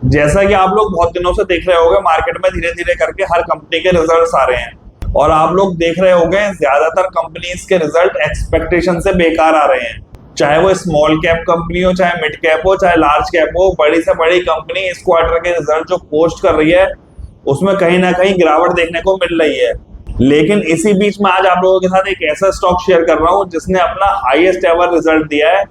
जैसा कि आप लोग बहुत दिनों से देख रहे होंगे, मार्केट में धीरे धीरे करके हर कंपनी के रिजल्ट्स आ रहे हैं और आप लोग देख रहे होंगे ज्यादातर कंपनीज के रिजल्ट एक्सपेक्टेशन से बेकार आ रहे हैं। चाहे वो स्मॉल कैप कंपनी हो, चाहे मिड कैप हो, चाहे लार्ज कैप हो, बड़ी से बड़ी कंपनी इस क्वार्टर के रिजल्ट जो पोस्ट कर रही है उसमें कहीं ना कहीं गिरावट देखने को मिल रही है। लेकिन इसी बीच में आज आप लोगों के साथ एक ऐसा स्टॉक शेयर कर रहा हूं जिसने अपना हाईएस्ट एवर रिजल्ट दिया है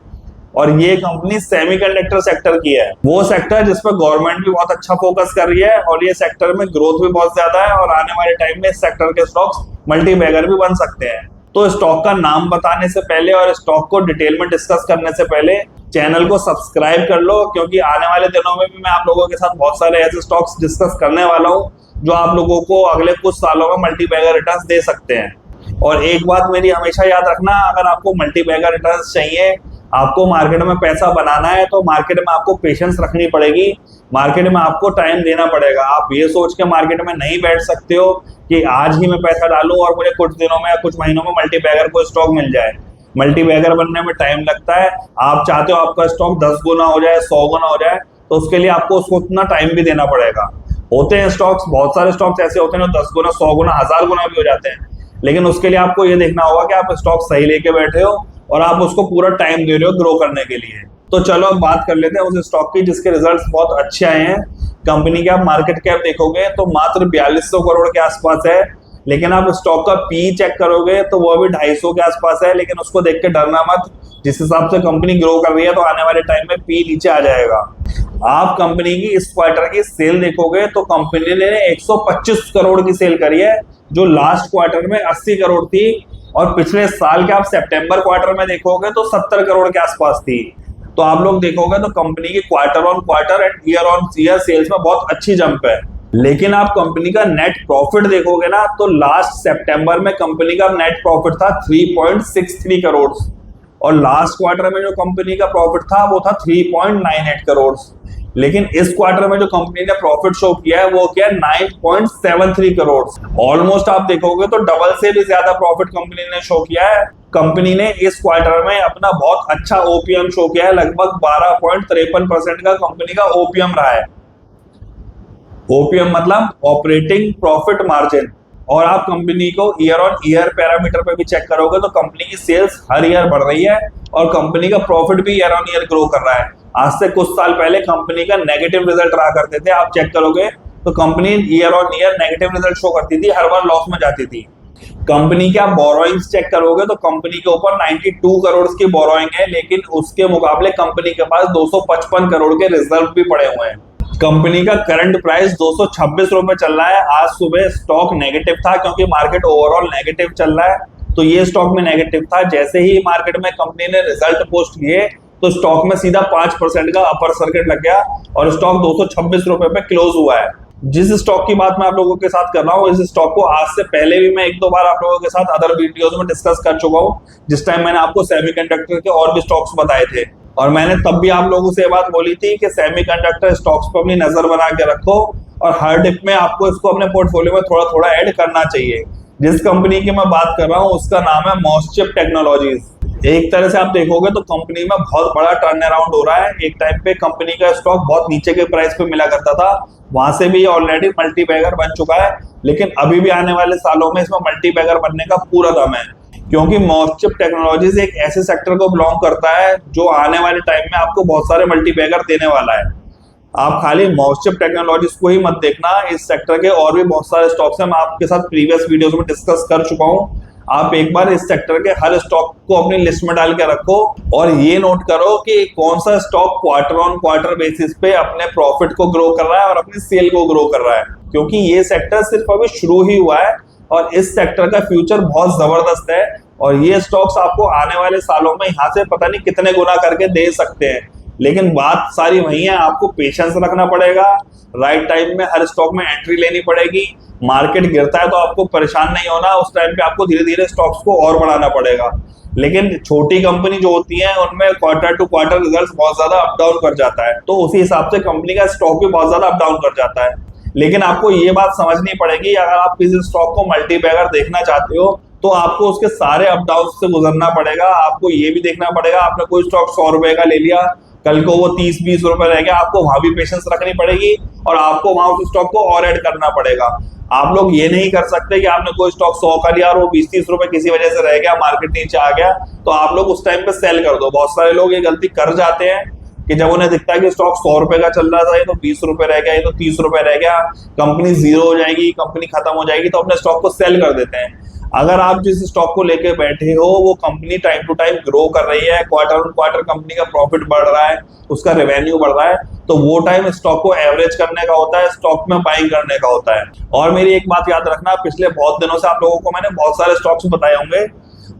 और ये कंपनी सेमीकंडक्टर सेक्टर की है। वो सेक्टर जिस पर गवर्नमेंट भी बहुत अच्छा फोकस कर रही है और ये सेक्टर में ग्रोथ भी बहुत ज्यादा है और आने वाले टाइम में इस सेक्टर के स्टॉक्स मल्टी बैगर भी बन सकते हैं। तो स्टॉक का नाम बताने से पहले और स्टॉक को डिटेल में डिस्कस करने से पहले चैनल को सब्सक्राइब कर लो, क्योंकि आने वाले दिनों में भी मैं आप लोगों के साथ बहुत सारे ऐसे स्टॉक्स डिस्कस करने वाला हूँ जो आप लोगों को अगले कुछ सालों में मल्टी बैगर रिटर्न्स दे सकते हैं। और एक बात मेरी हमेशा याद रखना, अगर आपको मल्टी बैगर रिटर्न्स चाहिए, आपको मार्केट में पैसा बनाना है, तो मार्केट में आपको पेशेंस रखनी पड़ेगी, मार्केट में आपको टाइम देना पड़ेगा। आप ये सोच के मार्केट में नहीं बैठ सकते हो कि आज ही मैं पैसा डालूं और मुझे कुछ दिनों में या कुछ महीनों में मल्टी बैगर को स्टॉक मिल जाए। मल्टी बैगर बनने में टाइम लगता है। आप चाहते हो आपका स्टॉक 10 गुना हो जाए, 100 गुना हो जाए, तो उसके लिए आपको उसको उतना टाइम भी देना पड़ेगा। होते हैं स्टॉक्स, बहुत सारे स्टॉक्स ऐसे होते हैं जो 10 गुना, 100 गुना, 1000 गुना भी हो जाते हैं, लेकिन उसके लिए आपको ये देखना होगा कि आप स्टॉक सही लेके बैठे हो और आप उसको पूरा टाइम दे रहे हो ग्रो करने के लिए। तो चलो अब बात कर लेते हैं उस स्टॉक की जिसके रिजल्ट्स बहुत अच्छे आए हैं। कंपनी के आप मार्केट कैप देखोगे तो मात्र 4200 करोड़ के आसपास है, लेकिन आप स्टॉक का पी चेक करोगे तो वो अभी 250 के आसपास है। लेकिन उसको देख के डरना मत, जिस हिसाब से कंपनी ग्रो कर रही है तो आने वाले टाइम में पी नीचे आ जाएगा। आप कंपनी की इस क्वार्टर की सेल देखोगे तो कंपनी ने 125 करोड़ की सेल करी है, जो लास्ट क्वार्टर में 80 करोड़ थी, और पिछले साल के आप सितंबर क्वार्टर में देखोगे तो 70 करोड़ के आसपास थी। तो आप लोग देखोगे तो कंपनी की quarter on quarter and year on year sales में बहुत अच्छी जंप है। लेकिन आप कंपनी का नेट प्रॉफिट देखोगे ना, तो लास्ट सितंबर में कंपनी का नेट प्रॉफिट था 3.63 करोड़ और लास्ट क्वार्टर में जो कंपनी का प्रॉफिट था वो था 3.98 करोड़। लेकिन इस क्वार्टर में जो कंपनी ने प्रॉफिट शो किया है वो क्या 9.73 करोड़। ऑलमोस्ट आप देखोगे तो डबल से भी ज्यादा प्रॉफिट कंपनी ने शो किया है। कंपनी ने इस क्वार्टर में अपना बहुत अच्छा ओपीएम शो किया है, लगभग 12.53% का कंपनी का ओपीएम रहा है। ओपीएम मतलब ऑपरेटिंग प्रॉफिट मार्जिन। और आप कंपनी को ईयर ऑन ईयर पैरामीटर पे भी चेक करोगे तो कंपनी की सेल्स हर ईयर बढ़ रही है और कंपनी का प्रॉफिट भी ईयर ऑन ईयर ग्रो कर रहा है। आज से कुछ साल पहले कंपनी का नेगेटिव रिजल्ट रहा करते थे, आप चेक करोगे तो company year on year negative result show करती थी, हर बार लॉस में जाती थी। कंपनी के आप बोरोइंग्स चेक करोगे तो कंपनी के ऊपर 92 करोड़ की बोरोइंग है, लेकिन उसके मुकाबले कंपनी के पास 255 करोड़ के रिजर्व भी पड़े हुए हैं। कंपनी का करंट प्राइस 226 रुपए चल रहा है। आज सुबह स्टॉक नेगेटिव था क्योंकि मार्केट ओवरऑल नेगेटिव चल रहा है, तो ये स्टॉक में नेगेटिव था। जैसे ही मार्केट में कंपनी ने रिजल्ट पोस्ट किए तो स्टॉक में सीधा 5% का अपर सर्किट लग गया और स्टॉक 226 रुपए पे क्लोज हुआ है। जिस स्टॉक की बात मैं आप लोगों के साथ कर रहा हूँ, इस स्टॉक को आज से पहले भी मैं 1-2 बार आप लोगों के साथ अदर वीडियोस में डिस्कस कर चुका हूँ, जिस टाइम मैंने आपको सेमीकंडक्टर के और भी स्टॉक्स बताए थे। और मैंने तब भी आप लोगों से ये बात बोली थी कि सेमीकंडक्टर स्टॉक्स पर अपनी नजर बना के रखो और हर डिप में आपको इसको अपने पोर्टफोलियो में थोड़ा थोड़ा ऐड करना चाहिए। जिस कंपनी की मैं बात कर रहा हूँ उसका नाम है मॉसचिप टेक्नोलॉजीज। एक तरह से आप देखोगे तो कंपनी में बहुत बड़ा टर्न अराउंड हो रहा है। एक टाइम पे कंपनी का स्टॉक बहुत नीचे के प्राइस पे मिला करता था, वहां से भी ऑलरेडी मल्टी बैगर बन चुका है, लेकिन अभी भी आने वाले सालों में इसमें मल्टी बैगर बनने का पूरा दम है, क्योंकि मॉसचिप टेक्नोलॉजीज एक ऐसे सेक्टर को बिलोंग करता है जो आने वाले टाइम में आपको बहुत सारे मल्टी बैगर देने वाला है। आप खाली मॉसचिप टेक्नोलॉजीज को ही मत देखना, इस सेक्टर के और भी बहुत सारे स्टॉक्स हैं, मैं आपके साथ प्रीवियस वीडियोस में डिस्कस कर चुका हूं। आप एक बार इस सेक्टर के हर स्टॉक को अपनी लिस्ट में डाल के रखो और ये नोट करो कि कौन सा stock quarter on quarter basis पे अपने प्रॉफिट को ग्रो कर रहा है और अपनी सेल को ग्रो कर रहा है, क्योंकि ये सेक्टर सिर्फ अभी शुरू ही हुआ है और इस सेक्टर का फ्यूचर बहुत जबरदस्त है और ये स्टॉक्स आपको आने वाले सालों में यहाँ से पता नहीं कितने गुना करके दे सकते हैं। लेकिन बात सारी वही है, आपको पेशेंस रखना पड़ेगा, राइट टाइम में हर स्टॉक में एंट्री लेनी पड़ेगी। मार्केट गिरता है तो आपको परेशान नहीं होना, उस टाइम पे आपको धीरे धीरे स्टॉक्स को और बढ़ाना पड़ेगा। लेकिन छोटी कंपनी जो होती है उनमें क्वार्टर टू क्वार्टर रिजल्ट बहुत ज्यादा अप डाउन कर जाता है, तो उसी हिसाब से कंपनी का स्टॉक भी बहुत ज्यादा अप डाउन कर जाता है। लेकिन आपको ये बात समझनी पड़ेगी, अगर आप किसी स्टॉक को मल्टी बैगर देखना चाहते हो तो आपको उसके सारे अप डाउन से गुजरना पड़ेगा। आपको ये भी देखना पड़ेगा, आपने कोई स्टॉक 100 रुपए का ले लिया, कल को वो 30-20 रुपए रह गया, आपको वहां भी पेशेंस रखनी पड़ेगी और आपको वहां उस स्टॉक को और ऐड करना पड़ेगा। आप लोग ये नहीं कर सकते कि आपने कोई स्टॉक 100 का लिया और वो 20-30 रुपए किसी वजह से रह गया, मार्केट नीचे आ गया, तो आप लोग उस टाइम पे सेल कर दो। बहुत सारे लोग ये गलती कर जाते हैं कि जब उन्हें दिखता है कि स्टॉक 100 रुपए का चल रहा था, ये तो 20 रुपए रह गया, ये तो 30 रुपए रह गया, कंपनी जीरो हो जाएगी, कंपनी खत्म हो जाएगी, तो अपने स्टॉक को सेल कर देते हैं। अगर आप जिस स्टॉक को लेके बैठे हो वो company time to time grow कर रही है, क्वार्टर ऑन क्वार्टर कंपनी का प्रॉफिट बढ़ रहा है, उसका रेवेन्यू बढ़ रहा है, तो वो टाइम स्टॉक को एवरेज करने का होता है, स्टॉक में बाइंग करने का होता है। और मेरी एक बात याद रखना, पिछले बहुत दिनों से आप लोगों को मैंने बहुत सारे स्टॉक्स बताए होंगे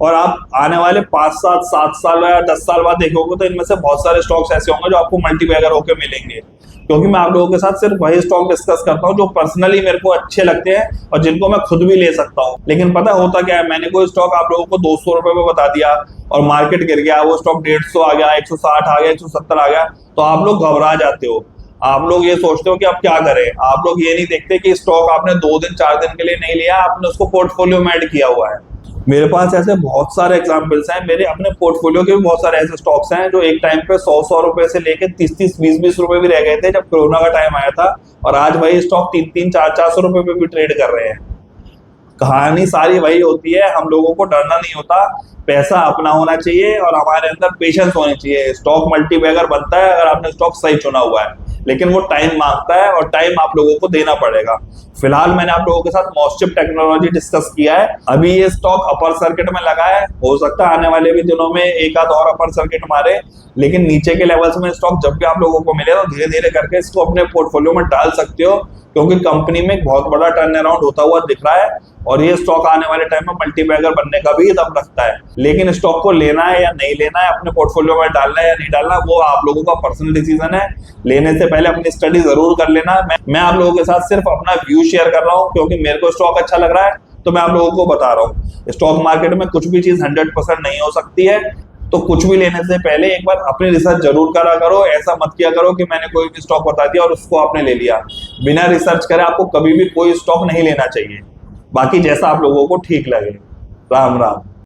और आप आने वाले 5-7 साल या 10 साल बाद देखोगे तो इनमें से बहुत सारे स्टॉक्स ऐसे होंगे जो आपको मल्टीबैगर होकर मिलेंगे, क्योंकि मैं आप लोगों के साथ सिर्फ वही स्टॉक डिस्कस करता हूं जो पर्सनली मेरे को अच्छे लगते हैं और जिनको मैं खुद भी ले सकता हूं। लेकिन पता होता क्या है, मैंने कोई स्टॉक आप लोगों को 200 रुपए में बता दिया और मार्केट गिर गया, वो स्टॉक 150 आ गया, 160 आ गया, 170 आ गया, तो आप लोग घबरा जाते हो। आप लोग ये सोचते हो कि अब क्या करें। आप लोग ये नहीं देखते कि स्टॉक आपने 2 दिन 4 दिन के लिए नहीं लिया, आपने उसको पोर्टफोलियो में ऐड किया हुआ है। मेरे पास ऐसे बहुत सारे एग्जांपल्स हैं, मेरे अपने पोर्टफोलियो के भी बहुत सारे ऐसे स्टॉक्स हैं जो एक टाइम पे 100 रुपए से लेके 30 20 रुपए भी रह गए थे जब कोरोना का टाइम आया था, और आज वही स्टॉक 3 400 रुपए पे भी ट्रेड कर रहे हैं। कहानी सारी वही होती है, हम लोगों को डरना नहीं होता, पैसा अपना होना चाहिए और हमारे अंदर पेशेंस होनी चाहिए। स्टॉक मल्टीबैगर बनता है अगर आपने स्टॉक सही चुना हुआ है, लेकिन वो टाइम मांगता है और टाइम आप लोगों को देना पड़ेगा। फिलहाल मैंने आप लोगों के साथ मॉसचिप टेक्नोलॉजी डिस्कस किया है, अभी ये स्टॉक अपर सर्किट में लगा है, हो सकता है आने वाले भी दिनों में एक आध और अपर सर्किट मारे, लेकिन नीचे के लेवल्स में स्टॉक जब भी आप लोगों को मिले तो धीरे धीरे करके इसको अपने पोर्टफोलियो में डाल सकते हो, क्योंकि कंपनी में एक बहुत बड़ा टर्न अराउंड होता हुआ दिख रहा है और ये स्टॉक आने वाले टाइम में मल्टीबैगर बनने का भी दम रखता है। लेकिन स्टॉक को लेना है या नहीं लेना है, अपने पोर्टफोलियो में डालना है या नहीं डालना, वो आप लोगों का पर्सनल डिसीजन है। लेने से पहले अपनी स्टडी जरूर कर लेना। मैं आप लोगों के साथ सिर्फ अपना व्यू शेयर कर रहा हूँ, क्योंकि मेरे को स्टॉक अच्छा लग रहा है तो मैं आप लोगों को बता रहा हूँ। स्टॉक मार्केट में कुछ भी चीज 100% नहीं हो सकती है, तो कुछ भी लेने से पहले एक बार अपनी रिसर्च जरूर करा करो। ऐसा मत किया करो कि मैंने कोई भी स्टॉक बता दिया और उसको आपने ले लिया। बिना रिसर्च करे आपको कभी भी कोई स्टॉक नहीं लेना चाहिए। बाकी जैसा आप लोगों को ठीक लगे। राम राम।